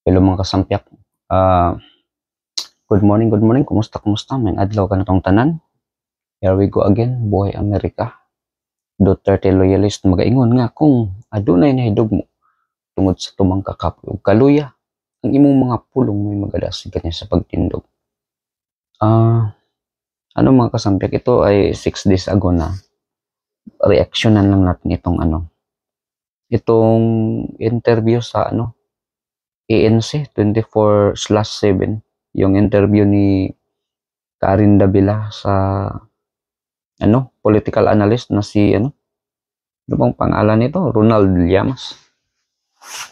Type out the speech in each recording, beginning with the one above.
Hello mga kasampyak. Ah, good morning. Kumusta? May adlaw ka na tong tanan. Here we go again, buhay Amerika. Duterte loyalist magaingon nga kung adunay nahidugmo tungod sa tumang kakapoy ug kaluya, ang imong mga pulong may magalasig kanya sa pagtindog. Ano mga kasampyak, ito ay 6 days ago na. Reaksyonan lang natin itong interview sa ANC 24/7, yung interview ni Karin Davila sa political analyst na si ano bang pangalan nito? Ronald Llamas.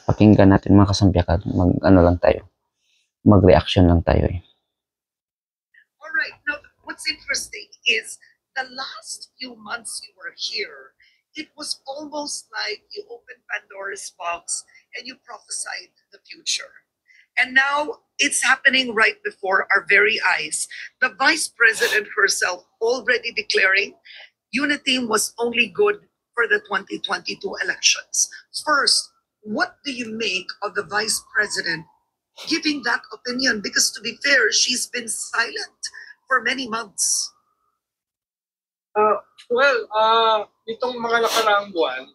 Pakinggan natin mga kasampyakan. Mag-reaction lang tayo eh. Alright, now what's interesting is the last few months you were here, it was almost like you opened Pandora's box and you prophesied the future. And now it's happening right before our very eyes. The Vice President herself already declaring Uniteam was only good for the 2022 elections. First, what do you make of the Vice President giving that opinion? Because to be fair, she's been silent for many months. Itong mga nakaraang buwan,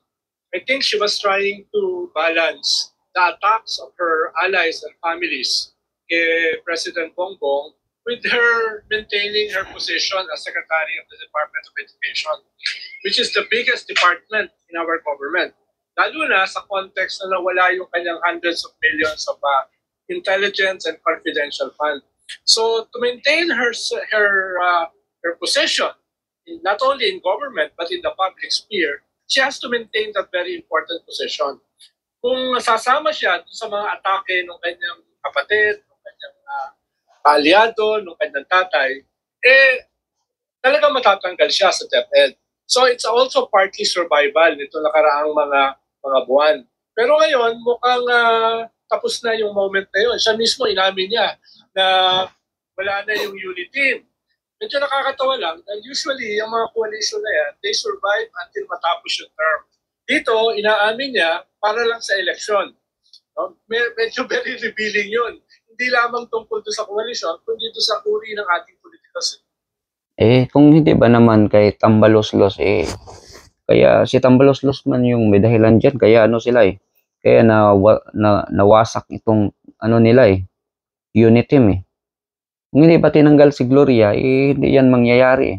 I think she was trying to balance the attacks of her allies and families kay President Bongbong with her maintaining her position as Secretary of the Department of Education, which is the biggest department in our government. Lalo na sa context na nawala yung kanyang hundreds of millions of intelligence and confidential fund. So to maintain her position, not only in government but in the public sphere, she has to maintain that very important position. Kung sasama siya sa mga atake ng kanyang kapatid, ng kanyang aliado, ng kanyang tatay, talagang matatanggal siya sa DepEd. So it's also partly survival nito nakaraang mga buwan. Pero ngayon, mukhang tapos na yung moment na yun. Siya mismo inamin niya na wala na yung Uniteam. Medyo nakakatawa lang dahil usually yung mga coalition na yan, they survive until matapos yung term. Dito, inaamin niya para lang sa election. No? Medyo very revealing yun. Hindi lamang tungkol doon sa coalition, kundi doon sa uri ng ating political system. Kung hindi ba naman kay Tambalos-Los kaya si Tambalos-Los man yung may dahilan dyan, kaya kaya nawasak itong nila Uniteam Kung hindi pa tinanggal si Gloria, hindi yan mangyayari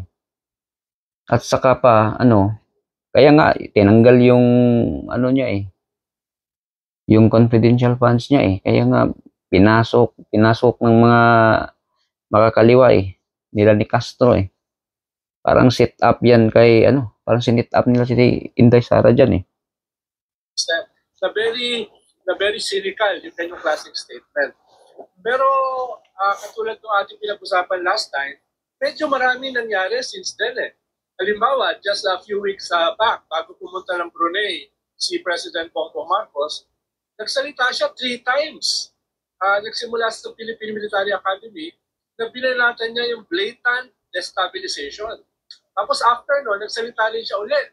At saka pa, kaya nga, tinanggal yung, niya yung confidential funds niya Kaya nga, pinasok ng mga makakaliwa nila ni Castro Parang set up yan parang sinit up nila si Inday Sara dyan Na very cynical yung kanyang classic statement. Pero katulad ng ating pinag-usapan last time, medyo marami nangyari since then Halimbawa, just a few weeks back, bago pumunta ng Brunei si President Bongbong Marcos, nagsalita siya 3 times. Nagsimula sa Philippine Military Academy na binalatan niya yung blatant destabilization. Tapos after no, nagsalita rin siya ulit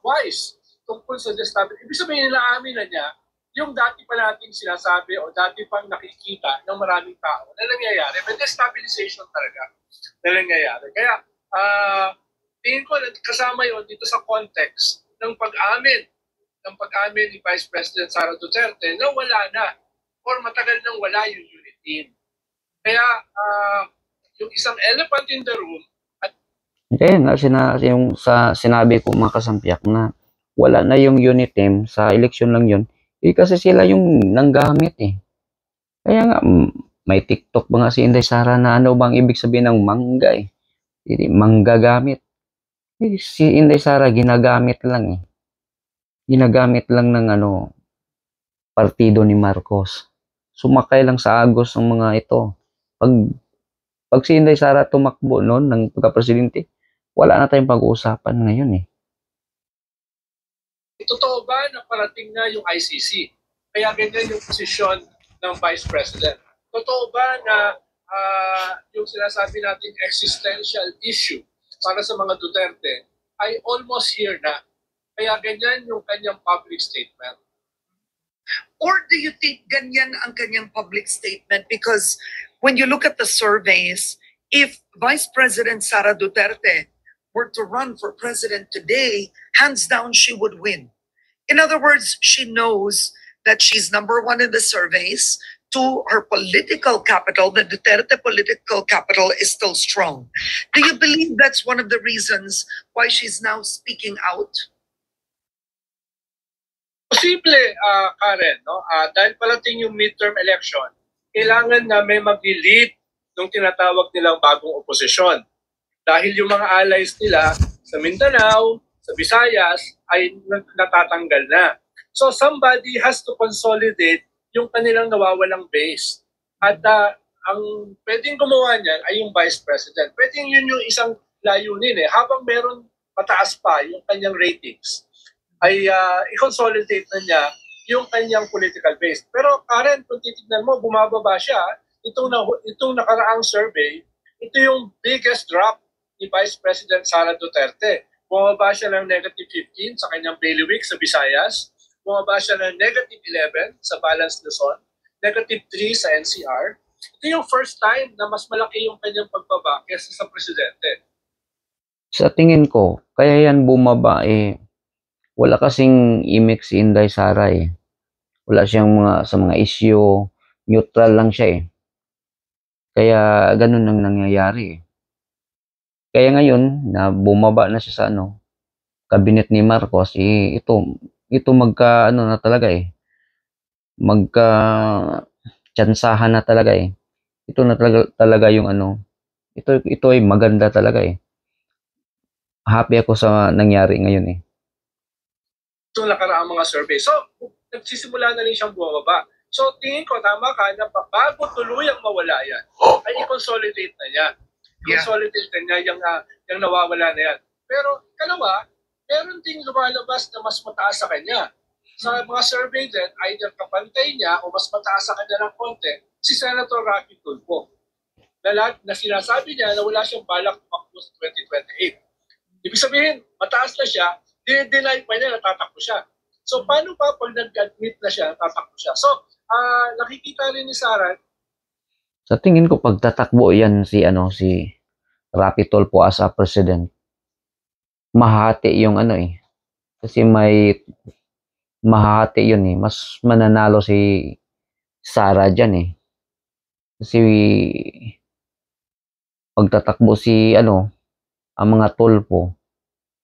twice tungkol sa destabilization. Ibig sabihin nilaamin na niya yung dati pa nating sinasabi o dati pang nakikita ng maraming tao na nangyayari. May destabilization talaga na nangyayari. Kaya tingin ko kasama yon dito sa context ng pag-amin ni Vice President Sara Duterte na wala na or matagal nang wala yung Uniteam. Kaya yung isang elephant in the room yung sinabi ko mga kasampyak na wala na yung Uniteam sa election lang yun kasi sila yung nanggamit Kaya nga may TikTok ba nga si Inday Sara na ano bang ibig sabihin ng mangga manggagamit. Si Inday Sara ginagamit lang Ginagamit lang ng partido ni Marcos. Sumakay lang sa agos ng mga ito. Pag si Inday Sara tumakbo noon ng pagka-presidente, wala na tayong pag-uusapan ngayon Totoo ba na parating na yung ICC? Kaya ganyan yung posisyon ng Vice President. Totoo ba na yung sinasabi nating existential issue para sa mga Duterte ay almost here na. Kaya ganyan yung kanyang public statement. Or do you think ganyan ang kanyang public statement? Because when you look at the surveys, if Vice President Sara Duterte were to run for president today, hands down, she would win. In other words, she knows that she's number one in the surveys. To her political capital, the Duterte political capital is still strong. Do you believe that's one of the reasons why she's now speaking out? Posible, Karen, no? Dahil parating yung midterm election, kailangan na may mag-lead ng tinatawag nilang bagong oposisyon. Dahil yung mga allies nila sa Mindanao, sa Visayas, ay natatanggal na. So somebody has to consolidate yung kanilang nawawalang base. At ang pwedeng gumawa niyan ay yung Vice President. Pwedeng yun yung isang layunin eh. Habang meron mataas pa yung kanyang ratings, ay i-consolidate na niya yung kanyang political base. Pero Karen, kung titignan mo, bumababa siya. Itong nakaraang survey, ito yung biggest drop ni Vice President Sara Duterte. Bumaba siya ng -15 sa kanyang bailiwick sa Visayas. Bumaba siya ng -11 sa Balance Luzon. -3 sa NCR. Ito yung first time na mas malaki yung kanyang pagbaba kaysa sa presidente. Sa tingin ko, kaya yan bumaba wala kasing imik si Inday Sara eh. Wala siyang sa mga issue, neutral lang siya eh. Kaya ganun ang nangyayari eh. Kaya ngayon, na bumaba na siya sa kabinet ni Marcos, ito na talaga eh. Tsansahan na talaga eh. Ito na talaga yung ito ay maganda talaga eh. Happy ako sa nangyari ngayon eh. Ito nakaraang mga survey. So, nagsisimula na rin siyang bumaba. So, tingin ko, tama ka na bago tuluyang mawala yan, ay i-consolidate na niya. I-consolidate na niya yung nawawala na yan. Pero, kalawa, meron ding lumalabas na mas mataas sa kanya. Sa mga survey din, either kapantay niya o mas mataas sa kanya ng konti, si Senator Raffy Tulfo. Na sinasabi niya na wala siyang balak tumakbo sa 2028. Ibig sabihin, mataas na siya, deny pa niya, natatakbo siya. So, paano pa pag nag-admit na siya, natatakbo siya? So, nakikita rin ni Sara. Sa tingin ko, pag tatakbo yan si Raffy Tulfo as a president, mahati yung kasi may mahati yun eh. Mas mananalo si Sara dyan eh. Kasi pag tatakbo si ang mga Tulfo,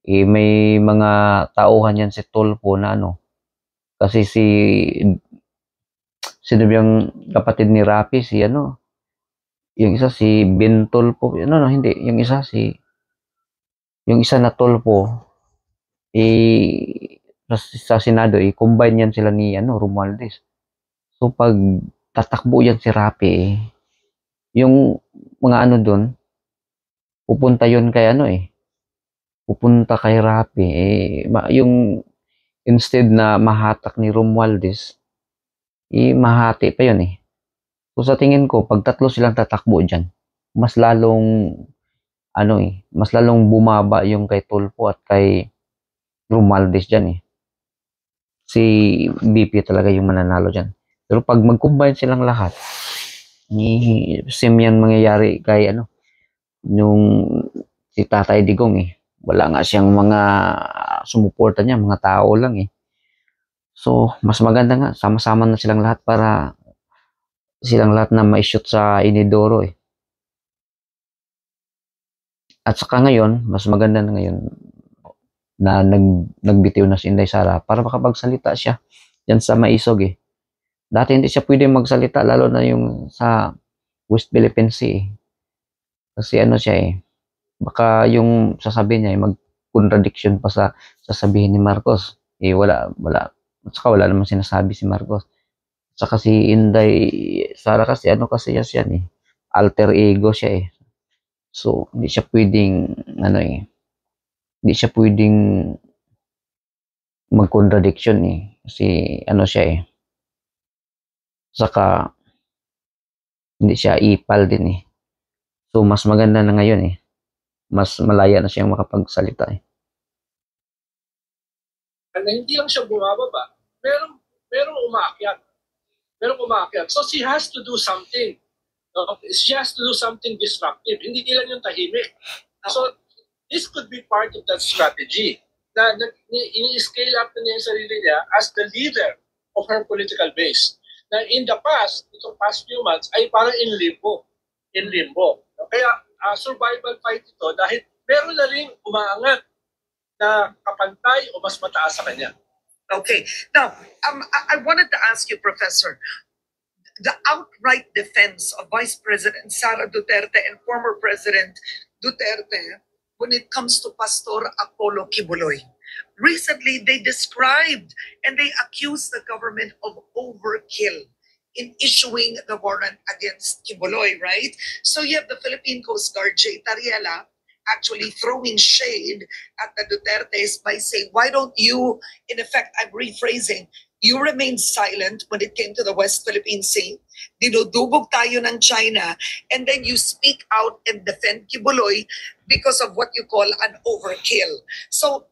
may mga tauhan yan si Tulfo na kasi sino yung kapatid ni Raffy, yung isa si Ben Tulfo, hindi, yung isa na Tulfo, sa Senado, combine yan sila ni Romualdez. So pag tatakbo yan si Raffy, yung mga doon, pupunta yun kay pupunta kay Raffy, yung instead na mahatak ni Romualdez, mahati pa yun eh. So sa tingin ko, pag tatlo silang tatakbo dyan, mas lalong mas lalong bumaba yung kay Tulfo at kay Romualdez dyan eh. Si BP talaga yung mananalo dyan. Pero pag mag-combine silang lahat, same yan mangyayari kay yung si Tatay Digong eh. Wala nga siyang mga sumuporta niya, mga tao lang eh. So, mas maganda nga, sama-sama na silang lahat para silang lahat na ma-shoot sa Inidoro eh. At saka ngayon, mas maganda na ngayon na nagbitiw na si Inday Sara para makapagsalita siya dyan sa Maisog eh. Dati hindi siya pwede magsalita, lalo na yung sa West Philippine Sea eh. Kasi siya eh, baka yung sasabihin niya mag-contradiction pa sa sasabihin ni Marcos. Wala. At saka wala naman sinasabi si Marcos. At saka si Inday Sara kasi kasi yan eh. Alter ego siya eh. So, hindi siya pwedeng hindi siya pwedeng mag-contradiction eh. Kasi siya eh. Saka hindi siya ipal din eh. So, mas maganda na ngayon eh. Mas malaya na siyang makapagsalita eh. Na hindi lang siya bumababa, pero umaakyat. So she has to do something. No? She has to do something disruptive. Hindi lang yung tahimik. So this could be part of that strategy na ini-scale up na niya yung sarili niya as the leader of her political base. Na in the past, itong past few months, ay parang in limbo. Kaya survival fight ito dahil meron na rin umaangat na kapantay o mas mataas sa kanya. Okay. Now, I wanted to ask you, Professor, the outright defense of Vice President Sara Duterte and former President Duterte when it comes to Pastor Apollo Kibuloy. Recently, they described and they accused the government of overkill in issuing the warrant against Kibuloy, right? So you have the Philippine Coast Guard, Jay Tariela, actually throwing shade at the Dutertes by saying, why don't you, in effect, I'm rephrasing, you remained silent when it came to the West Philippine Sea. Dinudubog tayo ng China, and then you speak out and defend Kibuloy because of what you call an overkill. So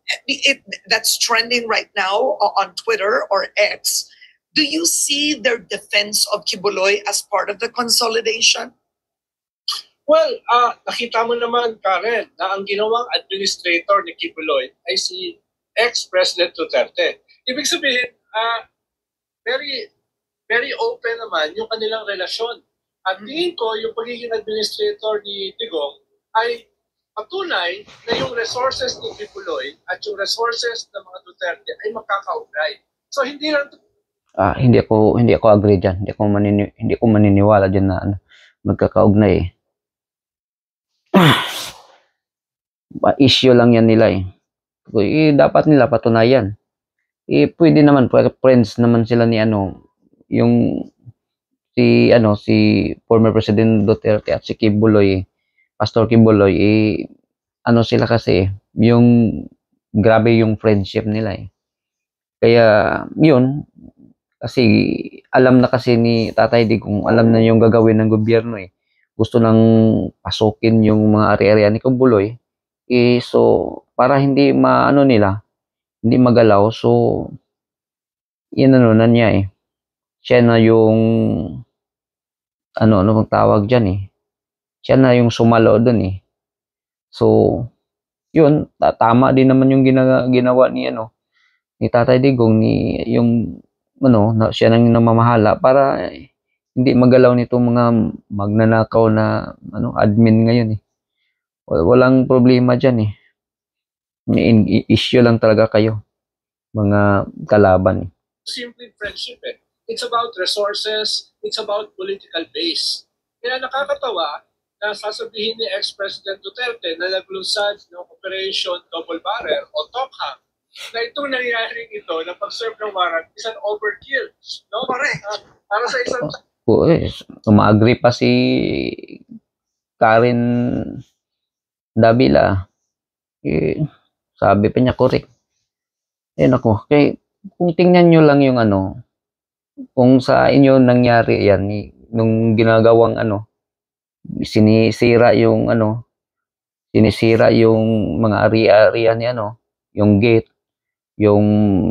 that's trending right now on Twitter or X. Do you see their defense of Kibuloy as part of the consolidation? Well, nakita mo naman, Karen, na ang ginawang administrator ni Kibuloy ay si ex-President Duterte. Ibig sabihin, very very open naman yung kanilang relasyon. At tingin ko, yung pagiging administrator ni Digong ay patunay na yung resources ni Kibuloy at yung resources ng mga Duterte ay magkakaugnay. So hindi lang hindi ako agree diyan. Hindi ko maniniwala diyan na magkakaugnay eh. Issue lang yan nila eh. Dapat nila patunayan. Pwede naman, friends naman sila ni yung si former President Duterte at si Kibuloy, Pastor Kibuloy, sila kasi yung grabe yung friendship nila eh. Kaya yun, kasi alam na kasi ni Tatay Digong, alam na yung gagawin ng gobyerno eh. Gusto nang pasukin yung mga ari-arian ni Kibuloy. So para hindi hindi magalaw, so yun na niya eh. Siya na yung bang tawag dyan eh. Siya na yung sumalo dun eh. So yun, tama din naman yung ginawa ni ni Tatay Digong, ni yung siya nang namamahala para hindi magalaw nitong mga magnanakaw na admin ngayon eh. Walang problema dyan eh. May issue lang talaga kayo, mga kalaban. Simple friendship eh. It's about resources, it's about political base. Kaya nakakatawa na sasabihin ni ex-President Duterte na naglunsad ng Operation Double Barrel o TOCHA na itong nangyaring ito na pag-serve ng warrant is an overkill. No? Correct. Para sa isang... Umaagree pa si Karen Davila. Sabi pa niya, correct. Ako, kung tingnan nyo lang yung kung sa inyo nangyari yan, nung ginagawang sinisira yung mga ari-arian ni yung gate, yung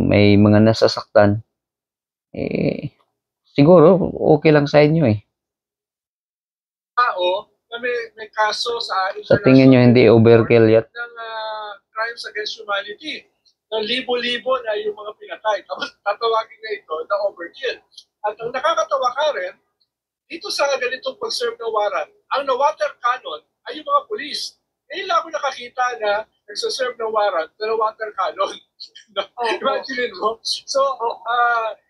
may mga nasasaktan, siguro okay lang sa inyo eh. Tao na may kaso sa tingin nyo hindi overkill yet? Ng crimes against humanity. Na libo-libo na yung mga pinatay. Tapos tatawagin na ito na overkill. At ang nakakatawa ka rin, dito sa ganitong pag-serve ng warrant, ang na-water cannon ay yung mga police. Lang ako nakakita na nagsaserve ng warrant na water cannon. Imagine mo. So,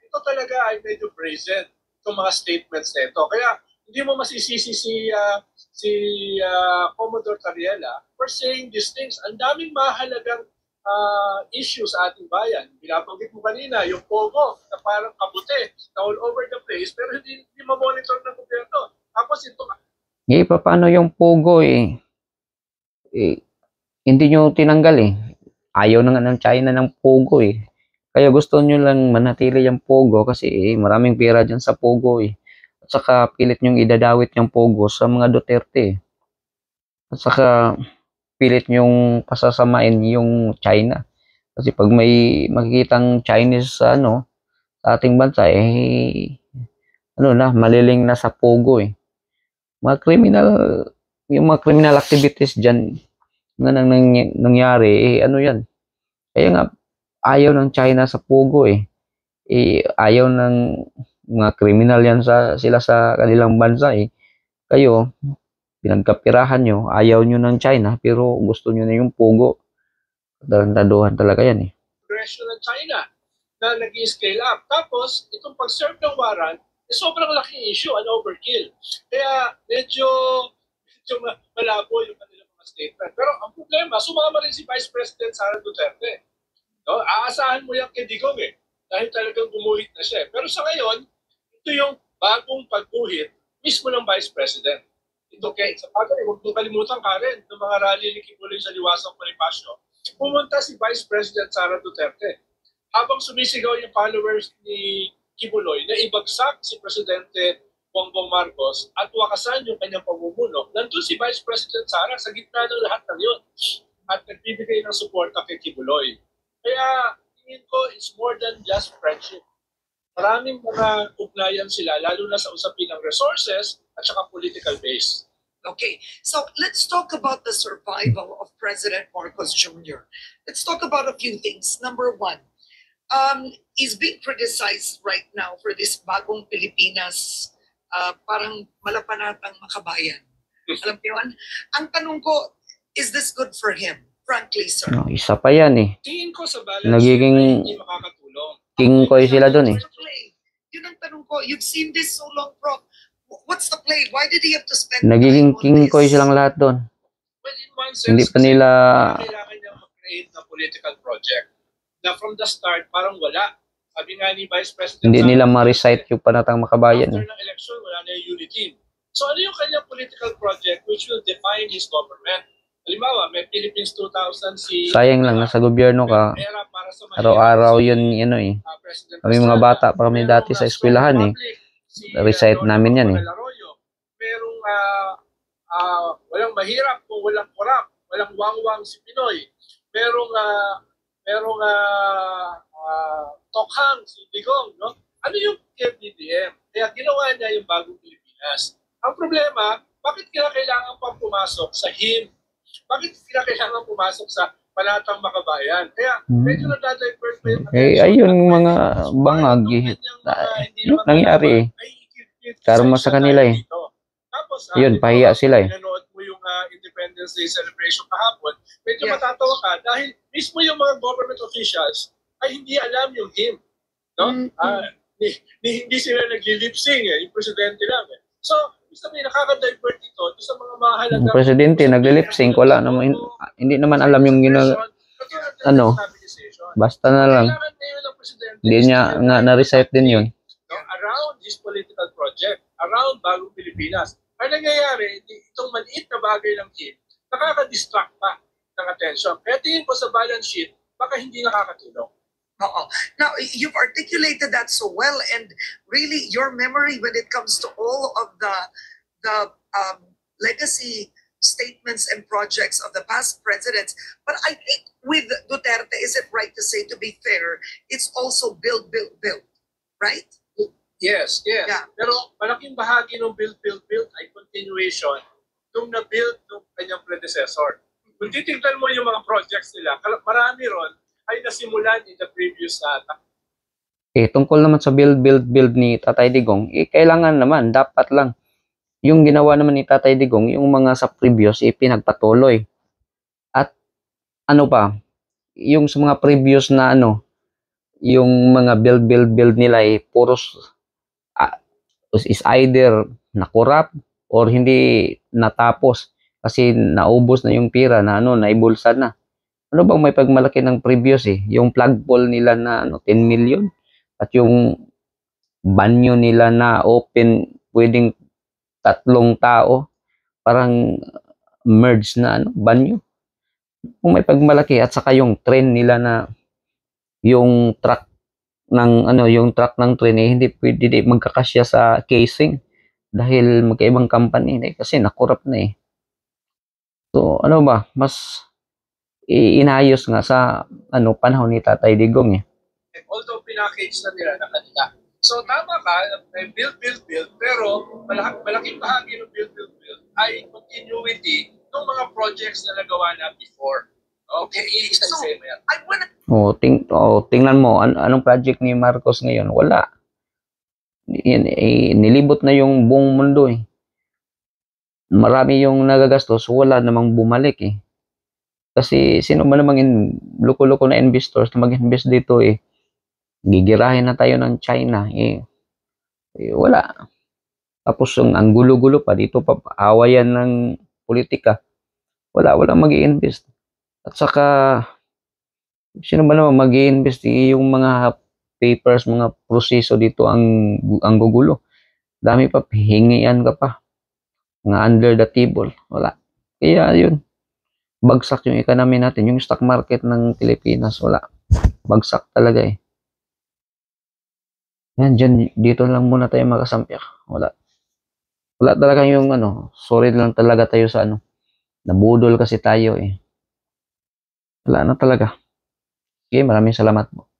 ito talaga ay medyo brazen, itong mga statements na ito. Kaya, hindi mo masisisi si Commodore Tariela for saying these things. Ang daming mahalagang issues sa ating bayan. Binabanggit mo kanina, yung Pogo na parang kabute na all over the place pero hindi ma-monitor ng gobyerno. Tapos ito... paano yung Pogo hindi nyo tinanggal eh. Ayaw na nga ng China ng Pogo eh. Kaya gusto nyo lang manatili yung Pogo kasi maraming pera dyan sa Pogo eh. At saka pilit nyong idadawit yung Pogo sa mga Duterte. At saka pilit nyong pasasamain yung China. Kasi pag may makikitang Chinese sa sa ating bansa ano na, maliling na sa pogo eh. Yung mga criminal activities diyan nga nangyari ano yan. Kaya nga ayaw ng China sa pogo eh. Ayaw ng mga criminal yan sila sa kanilang bansa eh. Kayo, pinagkapirahan nyo, ayaw nyo ng China, pero gusto nyo na yung pogo. Darandaduhan talaga yan eh. Progression ng China na nag-scale up. Tapos, itong pag-serve ng warrant, sobrang laking issue, an overkill. Kaya medyo malabo yung kanilang mga statement. Pero ang problema, sumama rin si Vice President Sara Duterte. No? Aasahan mo yung kay Digong eh. Dahil talagang gumuhit na siya. Pero sa ngayon, ito yung bagong pagguhit mismo ng Vice President. Ito kay, sa bagay, huwag mong kalimutan ka rin ng mga rally ni Kibuloy sa Liwasang Bonifacio. Pumunta si Vice President Sara Duterte. Habang sumisigaw yung followers ni Kibuloy na ibagsak si Presidente Bongbong Marcos at wakasan yung kanyang pamumuno, nandun si Vice President Sara sa gitna ng lahat ng yun at nagbibigay ng suporta kay Kibuloy. Kaya tingin ko it's more than just friendship. Maraming mga ugnayan sila, lalo na sa usapin ng resources at saka political base. Okay, so let's talk about the survival of President Marcos Jr. Let's talk about a few things. Number one, he's being criticized right now for this bagong Pilipinas, parang malapanatang makabayan. Alam mo yun? Ang tanong ko, is this good for him? Frankly, sir. No, isa pa yan eh. Tingin ko sa balance Nagiging hindi makakatulong. king koy sila dun eh. Yun ang tanong ko. You've seen this so long, Prof. What's the play? Why did he have to spend Nagiging time on king this? koy silang lahat dun. Well, in one sense, Hindi pa nila kailangan niya mag-create ng political project na from the start parang wala. Sabi nga ni Vice President hindi Sara nila Duterte, ma-recite yung panatang makabayan after eh. ng election, wala na yung unity. So ano yung kanyang political project which will define his government? Halimbawa, may Philippines 2000 si... Sayang lang, nasa gobyerno ka, Pera para sa mahirap, araw-araw si, yun, ano eh. President Kami mga Estrada. bata pa kami Merong, dati sa eskwelahan eh. Republic, si, Recite Lolo namin yan eh. Manuel Arroyo. Merong walang mahirap o walang korap, walang wangwang si Pinoy. Merong tokhang si Digong, no? Ano yung PBBM? Kaya ginawa niya yung bagong Pilipinas. Ang problema, bakit kailangan pang pumasok sa HIM? Bakit kailangan pumasok sa Panatang Makabayan? Kaya medyo nadadivert pa yung Ayun mga bangag yung nangyari eh. Karma sa kanila eh. Tapos, Yun, pahiya sila eh. Nanood mo yung Independence Day celebration kahapon, medyo matatawa ka dahil mismo yung mga government officials ay hindi alam yung HIM. No? Hindi sila nagli-lip-sing eh, yung presidente lang eh. So, sabi, nakaka-divert ito sa mga mahalagang... Yung presidente nagli-lip-sync, wala naman, hindi naman alam yung ano, basta na lang. Hindi niya nga na-recite din yun. Around his political project, around Bagong Pilipinas. Ang nangyayari, itong maliit na bagay ng HIM, nakaka-distract pa ng attention. Kaya tingin ko sa balance sheet, baka hindi nakakatulong. Now, you've articulated that so well, and really your memory when it comes to all of the legacy statements and projects of the past presidents. But I think with Duterte, is it right to say, to be fair, it's also build, right? Yes. Yeah. Pero malaking bahagi ng build ay continuation nung na-build ng kanyang predecessor. Kung titignan mo yung mga projects nila, marami ron ay nasimulan in the previous Tungkol naman sa build ni Tatay Digong, kailangan naman, dapat lang. Yung ginawa naman ni Tatay Digong, yung mga sa previous, pinagpatuloy. At ano pa, yung sa mga previous na yung mga build nila puros is either nakurap or hindi natapos kasi naubos na yung pira na naibulsa na. Ano bang may pagmalaki ng previous yung flagpole nila na 10 million at yung banyo nila na open pwedeng 3 tao parang merge na banyo. Kung may pagmalaki at saka yung train nila na yung truck ng train hindi pwede magkakasya sa casing dahil magkaibang company kasi nakurap na So ano ba mas inayos nga sa panahon ni Tatay Digong Although pinackage na nila na kanila. So tama ka, may build, pero malaking bahagi ng build ay continuity ng mga projects na nagawa na before. Okay, isa-isa mo yan. I wanna Tingnan mo, anong project ni Marcos ngayon? Wala. Nilibot na yung buong mundo eh. Marami yung nagagastos, wala namang bumalik eh. Kasi sino ba namang loko-loko na investors na mag-invest dito eh. Gigirahin na tayo ng China eh. Wala. Tapos ang gulo-gulo pa dito pa awayan ng politika. Walang mag-i-invest. At saka sino ba naman mag-i-invest yung mga papers, mga proseso dito ang gugulo. Dami pa, hingian ka pa. Mga under the table. Wala. Kaya yun. Bagsak yung economy natin. Yung stock market ng Pilipinas. Wala. Bagsak talaga eh. Yan, dito lang muna tayo makasampyak. Wala. Wala talaga yung sorry lang talaga tayo sa nabudol kasi tayo eh. Wala na talaga. Okay, maraming salamat po.